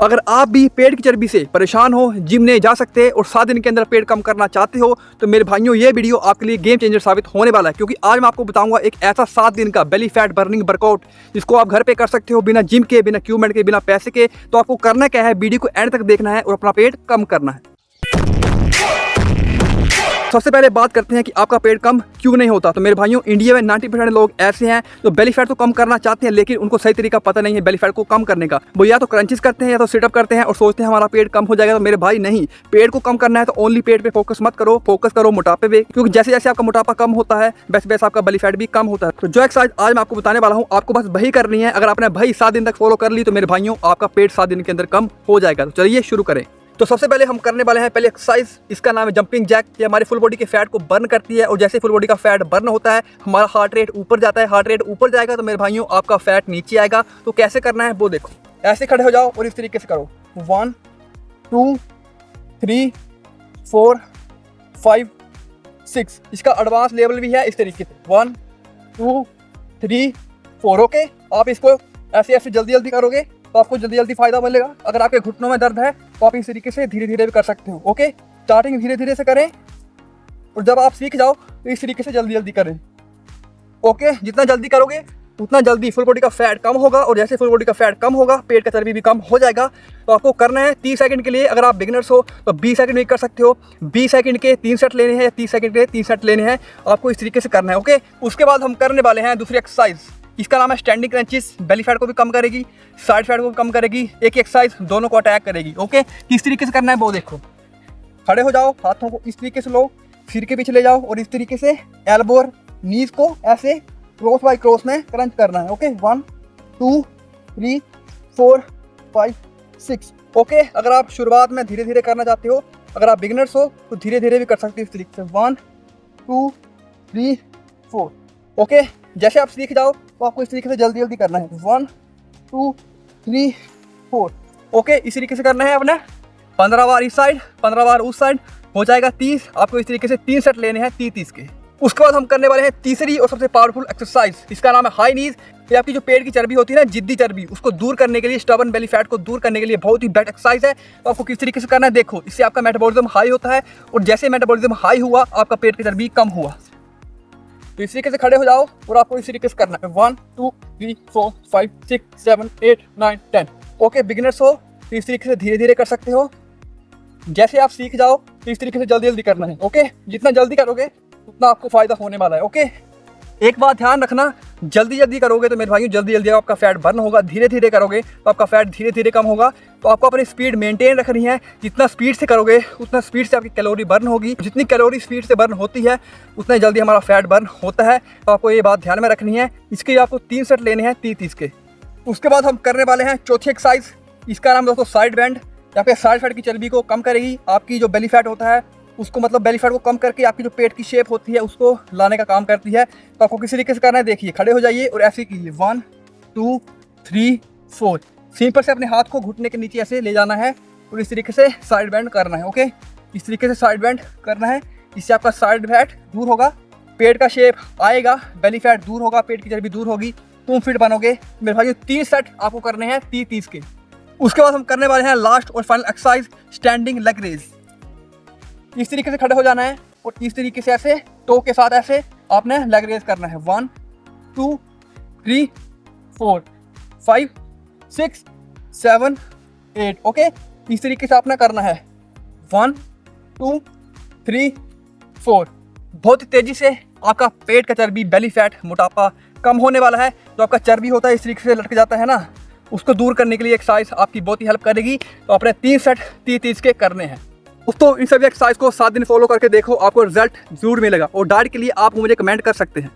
अगर आप भी पेट की चर्बी से परेशान हो, जिम नहीं जा सकते और 7 दिन के अंदर पेट कम करना चाहते हो, तो मेरे भाइयों ये वीडियो आपके लिए गेम चेंजर साबित होने वाला है। क्योंकि आज मैं आपको बताऊंगा एक ऐसा 7 दिन का बेली फैट बर्निंग वर्कआउट जिसको आप घर पे कर सकते हो बिना जिम के, बिना इक्विपमेंट के, बिना पैसे के। तो आपको करना क्या है, वीडियो को एंड तक देखना है और अपना पेट कम करना है। सबसे पहले बात करते हैं कि आपका पेट कम क्यों नहीं होता। तो मेरे भाइयों, इंडिया में 90% लोग ऐसे हैं जो बेली फैट तो कम करना चाहते हैं, लेकिन उनको सही तरीका पता नहीं है बेली फैट को कम करने का। वो या तो क्रंचेस करते हैं या तो सिटअप करते हैं और सोचते हैं हमारा पेट कम हो जाएगा। तो मेरे भाई नहीं, पेट को कम करना है तो ओनली पेट पे फोकस मत करो, फोकस करो मोटापे पे। क्योंकि जैसे जैसे आपका मोटापा कम होता है वैसे वैसे आपका बेली फैट भी कम होता है। तो जो एक्सरसाइज आज मैं आपको बताने वाला हूँ, आपको बस वही करनी है। अगर आपने भाई 7 दिन तक फॉलो कर ली तो मेरे भाइयों आपका पेट 7 दिन के अंदर कम हो जाएगा। तो चलिए शुरू करें। तो सबसे पहले हम करने वाले हैं पहले एक्सरसाइज, इसका नाम है जंपिंग जैक। ये हमारी फुल बॉडी के फैट को बर्न करती है और जैसे फुल बॉडी का फैट बर्न होता है हमारा हार्ट रेट ऊपर जाता है। हार्ट रेट ऊपर जाएगा तो मेरे भाइयों आपका फैट नीचे आएगा। तो कैसे करना है वो देखो, ऐसे खड़े हो जाओ और इस तरीके से करो 1 2 3 4 5 6। इसका एडवांस लेवल भी है इस तरीके से 1 2 3 4। ओके, आप इसको ऐसे ऐसे जल्दी जल्दी करोगे तो आपको जल्दी जल्दी फायदा मिलेगा। अगर आपके घुटनों में दर्द है तो आप इस तरीके से धीरे धीरे भी कर सकते हो। ओके, स्टार्टिंग धीरे धीरे से करें और जब आप सीख जाओ तो इस तरीके से जल्दी जल्दी करें। ओके, जितना जल्दी करोगे उतना जल्दी फुल बॉडी का फैट कम होगा और जैसे फुल बॉडी का फैट कम होगा पेट का चर्बी भी कम हो जाएगा। तो आपको करना है 30 सेकंड के लिए। अगर आप बिगिनर्स हो तो 20 सेकंड में कर सकते हो। 20 सेकंड के 3 सेट लेने हैं या 30 सेकंड के 3 सेट लेने हैं, आपको इस तरीके से करना है। ओके, उसके बाद हम करने वाले हैं दूसरी एक्सरसाइज, इसका नाम है स्टैंडिंग क्रंचेस। बेली फैट को भी कम करेगी, साइड फैट को भी कम करेगी। एक एक्सरसाइज दोनों को अटैक करेगी। ओके, किस तरीके से करना है वो देखो, खड़े हो जाओ, हाथों को इस तरीके से लो, सिर के पीछे ले जाओ और इस तरीके से एल्बो और नीज को ऐसे क्रॉस बाय क्रॉस में क्रंच करना है। ओके, 1 2 3 4 5 6। ओके, अगर आप शुरुआत में धीरे धीरे करना चाहते हो, अगर आप बिगिनर्स हो तो धीरे धीरे भी कर सकते हो इस तरीके से 1 2 3 4। ओके, जैसे आप सीख जाओ तो आपको इस तरीके से जल्दी जल्दी करना है 1 2 3 4। ओके, इस तरीके से करना है अपने 15 बार इस साइड 15 बार उस साइड, हो जाएगा 30। आपको इस तरीके से 3 सेट लेने हैं 30 के। उसके बाद हम करने वाले हैं तीसरी और सबसे पावरफुल एक्सरसाइज, इसका नाम है हाई नीज। ये आपकी जो पेट की चर्बी होती है ना, जिद्दी चर्बी, उसको दूर करने के लिए, स्टबर्न बेली फैट को दूर करने के लिए बहुत ही बेस्ट एक्सरसाइज है। तो आपको किस तरीके से करना है देखो, इससे आपका मेटाबॉलिज्म हाई होता है और जैसे मेटाबॉलिज्म हाई हुआ आपका पेट की चर्बी कम हुआ। तो इस तरीके से खड़े हो जाओ और आपको इस तरीके से करना है 1 2 3 4 5 6 7 8 9 10। ओके, बिगिनर्स हो तो इस तरीके से धीरे धीरे कर सकते हो। जैसे आप सीख जाओ तो इस तरीके से जल्दी जल्दी करना है। ओके, जितना जल्दी करोगे उतना आपको फायदा होने वाला है। ओके, एक बात ध्यान रखना, जल्दी जल्दी करोगे तो मेरे भाइयों जल्दी जल्दी आपका फैट बर्न होगा, धीरे धीरे करोगे तो आपका फैट धीरे धीरे कम होगा। तो आपको अपनी स्पीड मेंटेन रखनी है, जितना स्पीड से करोगे उतना स्पीड से आपकी कैलोरी बर्न होगी। जितनी कैलोरी स्पीड से बर्न होती है उतना जल्दी हमारा फैट बर्न होता है। तो आपको ये बात ध्यान में रखनी है। इसके आपको 3 सेट लेने हैं 30 के। उसके बाद हम करने वाले हैं चौथी एक्सरसाइज, इसका नाम दोस्तों साइड बैंड। यहाँ पे साइड फैट की चर्बी को कम करेगी, आपकी जो बेली फैट होता है उसको, मतलब बेली फैट को कम करके आपकी जो पेट की शेप होती है उसको लाने का काम करती है। तो आपको किस तरीके से करना है देखिए, खड़े हो जाइए और ऐसे कीजिए 1 2 3 4। सिंपल से अपने हाथ को घुटने के नीचे ऐसे ले जाना है और इस तरीके से साइड बैंड करना है। ओके, इस तरीके से साइड बैंड करना है, इससे आपका साइड फैट दूर होगा, पेट का शेप आएगा, बेली फैट दूर होगा, पेट की चर्बी दूर होगी, तुम फिट बनोगे। मेरे भाई 30 सेट आपको करने हैं 30 के। उसके बाद हम करने वाले हैं लास्ट और final exercise, standing leg raise. इस तरीके से खड़े हो जाना है और इस तरीके से ऐसे टो के साथ ऐसे आपने लेग रेज करना है 1 2 3 4 5 6 7 8। ओके, इस तरीके से आपने करना है 1 2 3 4। बहुत ही तेजी से आपका पेट का चर्बी, बेली फैट, मोटापा कम होने वाला है। जो आपका चर्बी होता है इस तरीके से लटक जाता है ना, उसको दूर करने के लिए एक्सरसाइज आपकी बहुत ही हेल्प करेगी। तो अपने 3 सेट 30 के करने हैं दोस्तों। इन सभी एक्सरसाइज को 7 दिन फॉलो करके देखो, आपको रिजल्ट जरूर मिलेगा। और डाइट के लिए आप मुझे कमेंट कर सकते हैं।